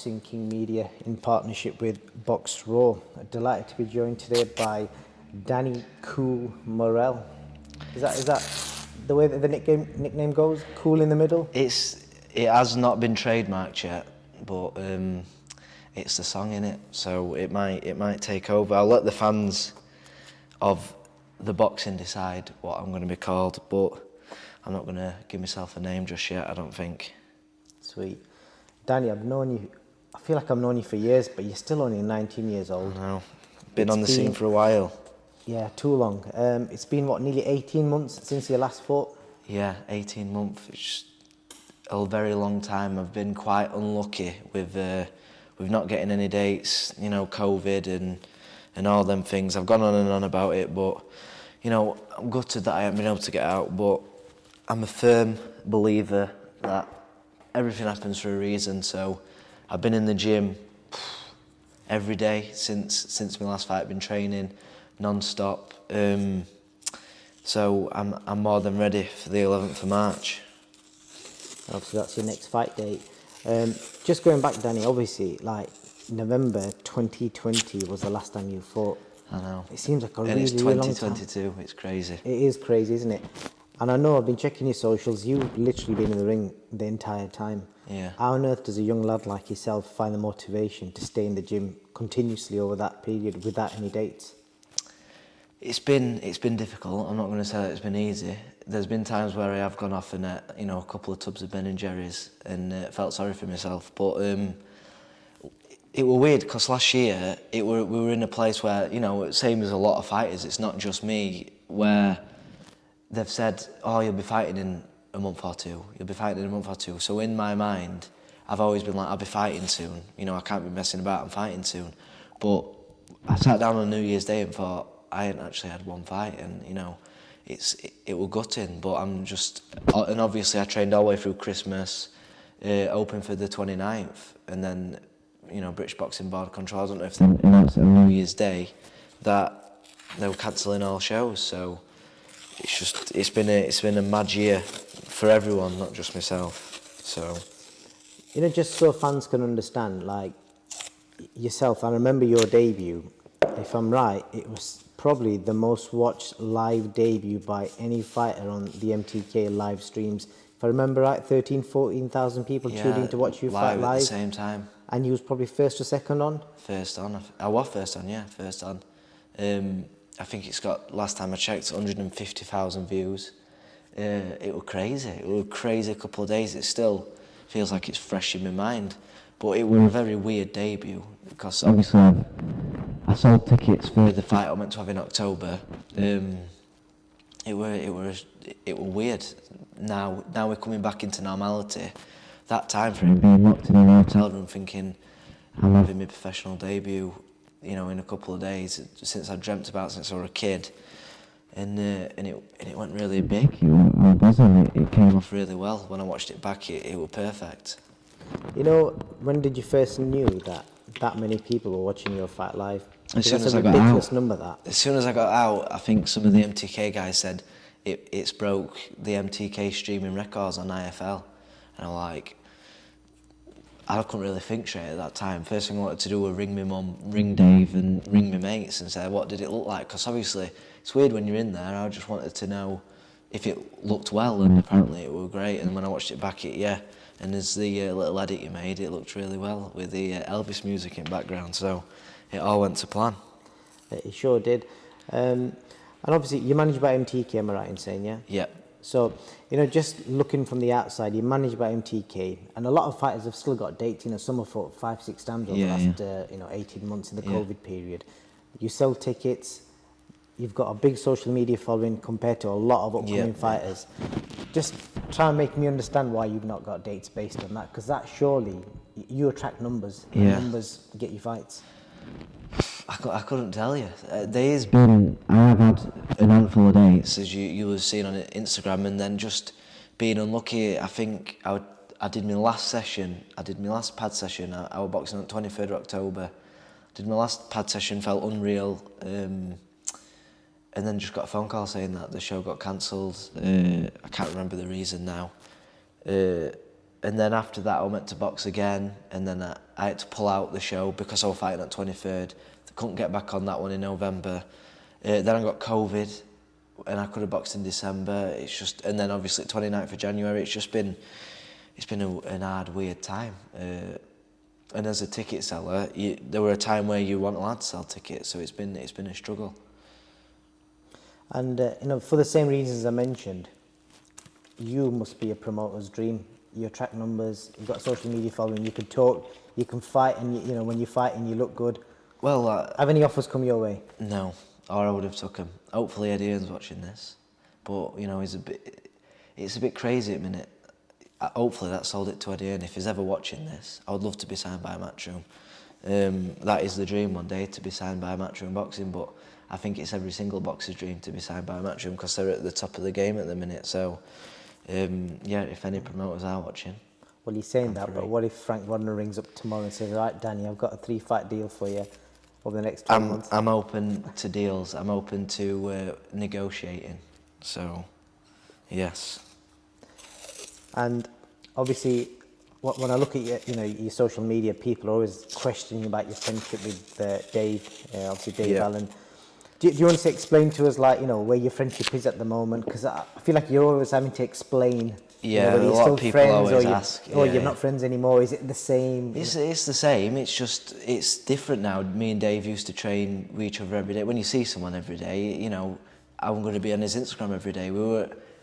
Boxing King Media in partnership with Box Raw. Delighted to be joined today by Danny Cool Murrell. Is that the way that the nickname goes? Cool in the middle? It has not been trademarked yet, but it's the song in it, so it might take over. I'll let the fans of the boxing decide what I'm going to be called, but I'm not going to give myself a name just yet, I don't think. Sweet. Danny, I feel like I've known you for years, but you're still only 19 years old. I know. Been on the scene for a while. Yeah, too long. It's been, what, nearly 18 months since your last fought? Yeah, 18 months. It's a very long time. I've been quite unlucky with not getting any dates, you know, COVID and all them things. I've gone on and on about it, but, you know, I'm gutted that I haven't been able to get out, but I'm a firm believer that everything happens for a reason. So I've been in the gym every day since my last fight. I've been training non-stop. So I'm more than ready for the 11th of March. Obviously, that's your next fight date. Just going back, Danny, obviously, like, November 2020 was the last time you fought. I know. It seems like a and really, it's really long time. 2022, it's crazy. It is crazy, isn't it? And I know I've been checking your socials, you've literally been in the ring the entire time. Yeah. How on earth does a young lad like yourself find the motivation to stay in the gym continuously over that period without any dates? It's been difficult. I'm not going to say that it's been easy. There's been times where I have gone off and you know, a couple of tubs of Ben and Jerry's and felt sorry for myself. But it were weird because last year we were in a place where, you know, same as a lot of fighters, it's not just me, where they've said, oh, you'll be fighting in a month or two. You'll be fighting in a month or two. So in my mind, I've always been like, I'll be fighting soon. You know, I can't be messing about, I'm fighting soon. But I sat down on New Year's Day and thought, I hadn't actually had one fight, and, you know, it was gutting, but I'm just... And obviously I trained all the way through Christmas, open for the 29th, and then, you know, British Boxing Board control, I don't know if they announced on New Year's Day that they were cancelling all shows, so it's been a mad year for everyone, not just myself, so... You know, just so fans can understand, like, yourself, I remember your debut, if I'm right, it was probably the most watched live debut by any fighter on the MTK live streams. If I remember right, 14,000 people tuning to watch you fight live. At the same time. And you was probably first or second on? First on. I was first on, yeah, first on. I think it's got, last time I checked, 150,000 views. It was crazy. It was a crazy couple of days. It still feels like it's fresh in my mind. But it was a very weird debut because obviously I sold tickets for the fight I meant to have in October. It was weird. Now we're coming back into normality. That time frame, being locked in a hotel room thinking I'm having my professional debut, you know, in a couple of days, since I dreamt about since I was a kid, and it went really big. It came off really well. When I watched it back, it was perfect. You know, when did you first knew that many people were watching your fight live? As soon as I got out. As soon as I got out, I think some of the MTK guys said it's broke the MTK streaming records on IFL, and I'm like, I couldn't really think straight at that time. First thing I wanted to do was ring my mum, ring Dave, and ring my mates and say, what did it look like? Because obviously it's weird when you're in there. I just wanted to know if it looked well, and apparently it was great. And when I watched it back, and as the little edit you made, it looked really well with the Elvis music in background. So it all went to plan. It sure did. And obviously you're managed by MTK, am I right in saying, yeah? Yeah. So, you know, just looking from the outside, you're managed by MTK, and a lot of fighters have still got dates. You know, some have fought 5-6 times over the last 18 months in the COVID period. You sell tickets, you've got a big social media following compared to a lot of upcoming fighters. Just try and make me understand why you've not got dates based on that, because that surely, you attract numbers, and numbers get you fights. I couldn't tell you. There's been, I have had a handful of dates, as you have seen on Instagram, and then just being unlucky. I think I did my last session, I did my last pad session, I was boxing on the 23rd of October. Did my last pad session, felt unreal, and then just got a phone call saying that the show got cancelled. I can't remember the reason now. and then after that I went to box again, and then I had to pull out the show because I was fighting at 23rd. I couldn't get back on that one in November. Then I got COVID, and I could have boxed in December. It's just, and then obviously 29th of January. It's been an hard, weird time. And as a ticket seller, there were a time where you weren't allowed to sell tickets, so it's been a struggle. And you know, for the same reasons I mentioned, you must be a promoter's dream. You attract numbers, you've got a social media following, you can talk, you can fight, and you know, when you fight and you look good. Well, have any offers come your way? No, or I would have took them. Hopefully Eddie Hearn's watching this, but you know, it's a bit crazy at the minute. Hopefully that sold it to Eddie Hearn. If he's ever watching this, I would love to be signed by Matchroom. That is the dream one day, to be signed by Matchroom Boxing, but I think it's every single boxer's dream to be signed by Matchroom because they're at the top of the game at the minute. So, yeah, if any promoters are watching. Well, you're saying that, but what if Frank Rodner rings up tomorrow and says, right, Danny, I've got a 3-fight deal for you over the next 12 months? I'm open to deals. I'm open to negotiating. So, yes. And obviously, when I look at your social media, people are always questioning about your friendship with Dave, obviously Dave Allen. Do you want to explain to us, like, where your friendship is at the moment? Because I feel like you're always having to explain. Yeah, whether a you're lot still of people friends always or ask. Or you're not friends anymore. Is it the same? It's the same. It's just, it's different now. Me and Dave used to train with each other every day. When you see someone every day, I'm going to be on his Instagram every day.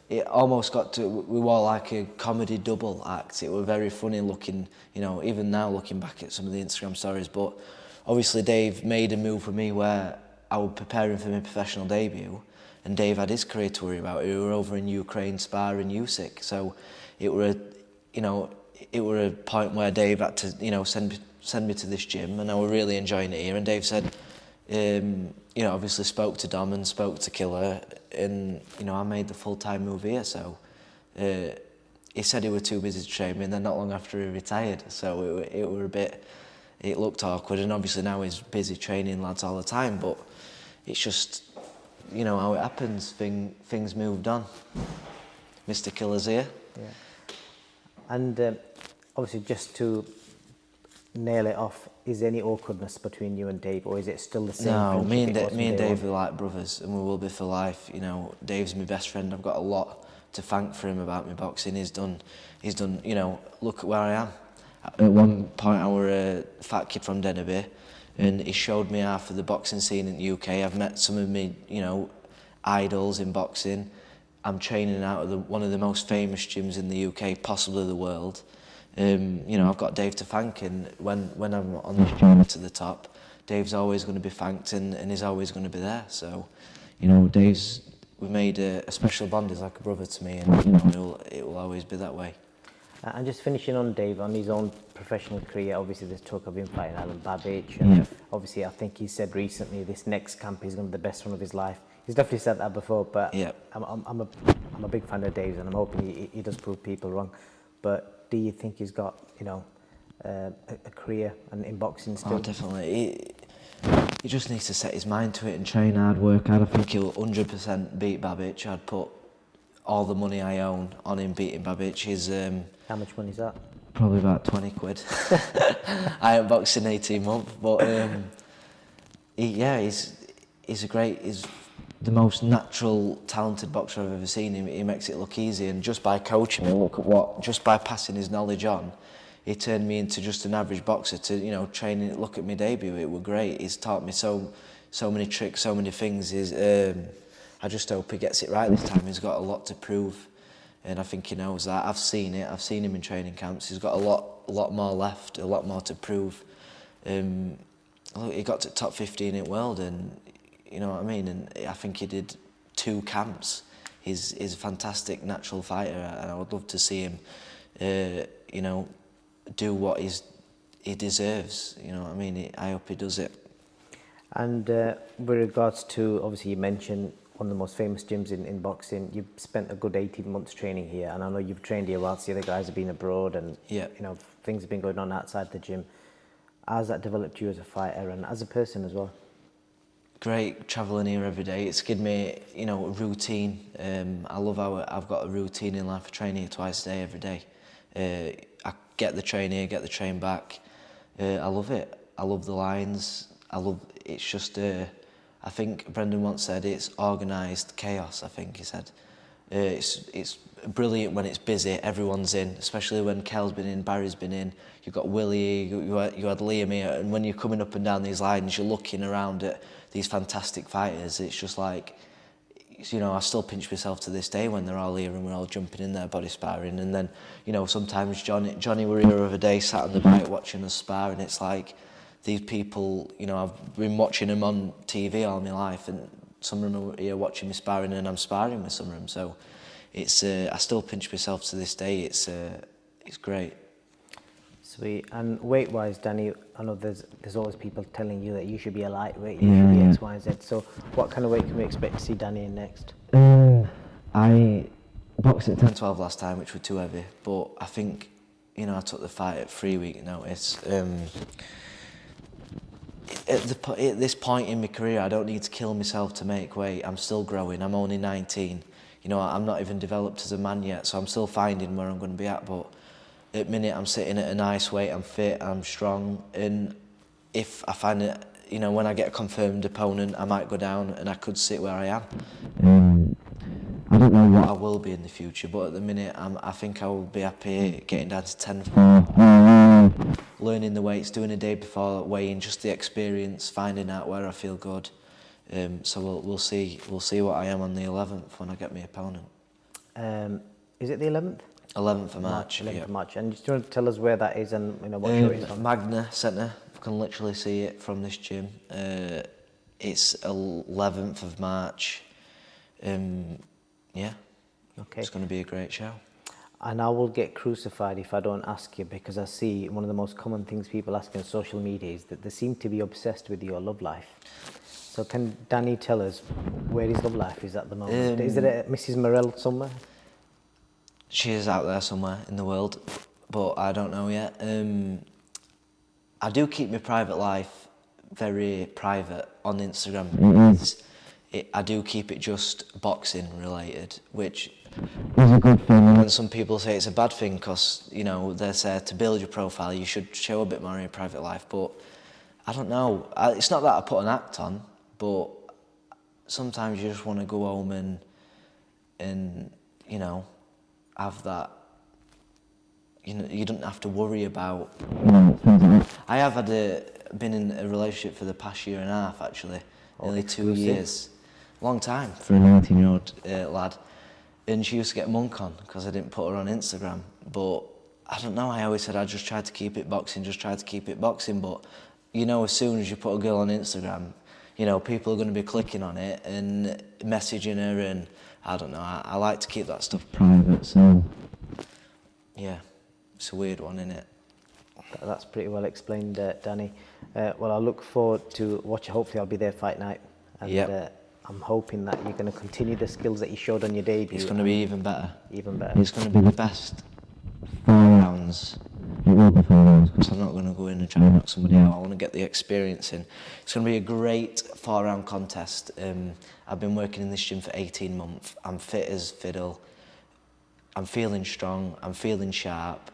It almost got to, we were like a comedy double act. It was very funny looking, even now looking back at some of the Instagram stories. But obviously Dave made a move for me where I was preparing for my professional debut, and Dave had his career to worry about. We were over in Ukraine sparring Usyk, so it were a point where Dave had to send me to this gym, and I was really enjoying it here. And Dave said, obviously spoke to Dom and spoke to Killer, and I made the full-time move here. So he said he was too busy to train me, and then not long after he retired. So it were a bit. It looked awkward, and obviously now he's busy training lads all the time. But it's just, how it happens. Things moved on. Mr. Killer's here. Yeah. And obviously, just to nail it off, is there any awkwardness between you and Dave, or is it still the same? No, me and Dave are like brothers, and we will be for life. Dave's my best friend. I've got a lot to thank for him about my boxing. He's done. Look at where I am. At one point, I was a fat kid from Dennerby, and he showed me half of the boxing scene in the UK. I've met some of my, idols in boxing. I'm training out of one of the most famous gyms in the UK, possibly the world. I've got Dave to thank, and when I'm on this journey to the top, Dave's always going to be thanked, and he's always going to be there. So, we made a special bond. He's like a brother to me, and it will always be that way. And just finishing on Dave, on his own professional career, obviously there's talk of him fighting Alan Babbage, and obviously I think he said recently this next camp is going to be the best one of his life. He's definitely said that before, but I'm a big fan of Dave's, and I'm hoping he does prove people wrong. But do you think he's got a career in boxing still? Oh, definitely. He just needs to set his mind to it and train hard, work hard. I think he'll 100% beat Babbage. I'd put all the money I own on him beating Babbage. How much money is that? Probably about 20 quid. I haven't boxed in 18 months, but he's the most natural, talented boxer I've ever seen. He makes it look easy, and just by coaching me, just by passing his knowledge on, he turned me into just an average boxer to, training. Look at my debut, it was great. He's taught me so many tricks, so many things. I just hope he gets it right this time. He's got a lot to prove, and I think he knows that. I've seen it. I've seen him in training camps. He's got a lot more left, a lot more to prove. He got to top 15 in the world, and you know what I mean. And I think he did 2 camps. He's a fantastic natural fighter, and I would love to see him, do what he deserves. You know what I mean. I hope he does it. And with regards to, obviously you mentioned one of the most famous gyms in boxing, you've spent a good 18 months training here, and I know you've trained here whilst the other guys have been abroad, and things have been going on outside the gym. How's that developed you as a fighter and as a person as well? Great, travelling here every day. It's given me, a routine. I love how I've got a routine in life. I train here twice a day, every day. get the train here, get the train back. I love it. I love the lines. It's just, I think Brendan once said it's organised chaos, I think he said. It's brilliant when it's busy, everyone's in, especially when Kel's been in, Barry's been in, you've got Willie, you had Liam here, and when you're coming up and down these lines, you're looking around at these fantastic fighters. It's just like, you know, I still pinch myself to this day when they're all here and we're all jumping in there body sparring. And then, you know, sometimes Johnny were here the other day, sat on the bike watching us spar, and it's like, these people, you know, I've been watching them on TV all my life, and some of them are here watching me sparring, and I'm sparring with some of them. So it's, I still pinch myself to this day. It's great. Sweet. And weight-wise, Danny, I know there's always people telling you that you should be a lightweight, you should be X, Y, Z. So what kind of weight can we expect to see Danny in next? I boxed at 10-12 last time, which were too heavy. But I think, you know, I took the fight at 3-week notice. At this point in my career, I don't need to kill myself to make weight. I'm still growing. I'm only 19. You know, I'm not even developed as a man yet, so I'm still finding where I'm going to be at. But at the minute, I'm sitting at a nice weight. I'm fit. I'm strong. And if I find it, you know, when I get a confirmed opponent, I might go down and I could sit where I am. I don't know what I will be in the future, but at the minute, I think I will be happy getting down to 10. Learning the weights, doing a day before weighing, just the experience, finding out where I feel good. So we'll see what I am on the 11th when I get my opponent. Is it the 11th? 11th of March. 11th of March. And do you want to tell us where that is and, you know, what show it's on? Magna Centre. You can literally see it from this gym. It's 11th of March. Yeah. Okay. It's going to be a great show. And I will get crucified if I don't ask you, because I see one of the most common things people ask on social media is that they seem to be obsessed with your love life. So can Danny tell us where his love life is at the moment? Is it at Mrs. Murrell somewhere? She is out there somewhere in the world, but I don't know yet. I do keep my private life very private on Instagram. I do keep it just boxing related, which is a good thing. And some people say it's a bad thing because, you know, they say to build your profile you should show a bit more in your private life, but I don't know. It's not that I put an act on, but sometimes you just want to go home and you know, have that, you know, you don't have to worry about, you know, things like that. I have been in a relationship for the past year and a half, actually, nearly 2 years. Long time for a 19-year-old lad. And she used to get monk on because I didn't put her on Instagram. But I don't know, I always said I just tried to keep it boxing, But, you know, as soon as you put a girl on Instagram, you know, people are going to be clicking on it and messaging her, and I don't know, I like to keep that stuff private, so yeah, it's a weird one, isn't it? That's pretty well explained, Danny. Well, I look forward to watching. Hopefully I'll be there fight night. And I'm hoping that you're going to continue the skills that you showed on your debut. It's going to be even better. Even better. It's going to be the best 4 rounds. It will be 4 rounds because I'm not going to go in and try and knock somebody out. I want to get the experience in. It's going to be a great 4-round contest. I've been working in this gym for 18 months. I'm fit as fiddle. I'm feeling strong. I'm feeling sharp.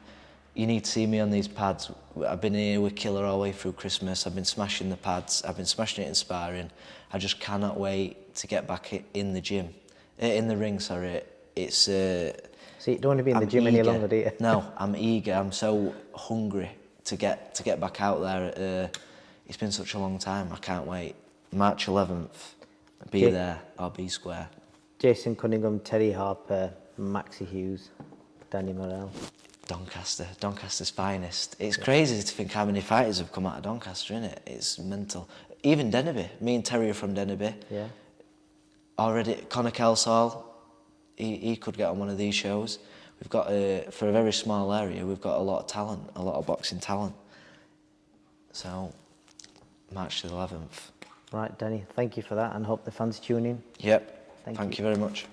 You need to see me on these pads. I've been here with Killer all the way through Christmas. I've been smashing the pads. I've been smashing it in sparring. I just cannot wait to get back in the gym. In the ring, sorry. It's... So you don't want to be in the gym any longer, do you? No, I'm eager. I'm so hungry to get back out there. It's been such a long time. I can't wait. March 11th. Be there or be square. Jason Cunningham, Terry Harper, Maxie Hughes, Danny Murrell. Doncaster's finest. It's crazy to think how many fighters have come out of Doncaster, isn't it? It's mental. Even Dennerby. Me and Terry are from Dennerby. Yeah. Already, Conor Kelsall, he could get on one of these shows. We've got, for a very small area, we've got a lot of talent, a lot of boxing talent. So, March the 11th. Right, Danny, thank you for that, and hope the fans tune in. Yep. Thank you very much.